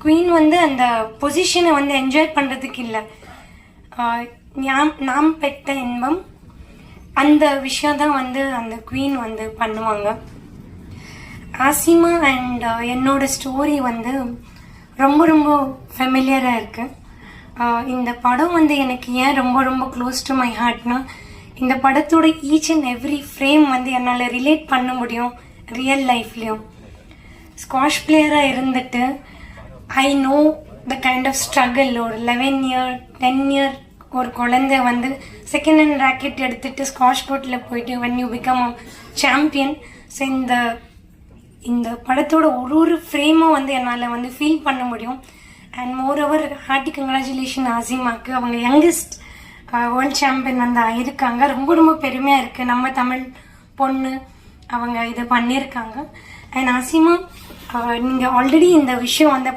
Queen வந்து அந்த பொசிஷனை வந்து என்ஜாய் பண்ணுறதுக்கு இல்லை, நாம் பெற்ற இன்பம் அந்த விஷயம் தான் வந்து அந்த குவீன் வந்து பண்ணுவாங்க. ஆசிமா அண்ட் என்னோட ஸ்டோரி வந்து ரொம்ப ரொம்ப ஃபெமிலியராக இருக்குது. இந்த படம் வந்து எனக்கு ஏன் ரொம்ப ரொம்ப க்ளோஸ் டு மை ஹார்ட்னா, இந்த படத்தோட ஈச் அண்ட் எவ்ரி ஃப்ரேம் வந்து என்னால் ரிலேட் பண்ண முடியும் ரியல் லைஃப்லேயும். ஸ்குவாஷ் பிளேயராக இருந்துட்டு I know the kind of struggle. ஒரு 11 இயர் 10 இயர் ஒரு குழந்தை வந்து செகண்ட் ஹேண்ட் ராக்கெட் எடுத்துகிட்டு ஸ்குவாஷ் கோர்ட்டில் போயிட்டு when you become a champion. So இந்த படத்தோட ஒரு ஃப்ரேமும் வந்து என்னால் வந்து ஃபீல் பண்ண முடியும். And moreover hearty congratulation ஆசிமாக்கு. அவங்க யங்கஸ்ட் வேர்ல்ட் சாம்பியன் வந்து ஆயிருக்காங்க. ரொம்ப ரொம்ப பெருமையாக இருக்குது. நம்ம தமிழ் பொண்ணு அவங்க இதை பண்ணியிருக்காங்க. அண்ட் ஆசிமா, நீங்கள் ஆல்ரெடி இந்த விஷயம் வந்து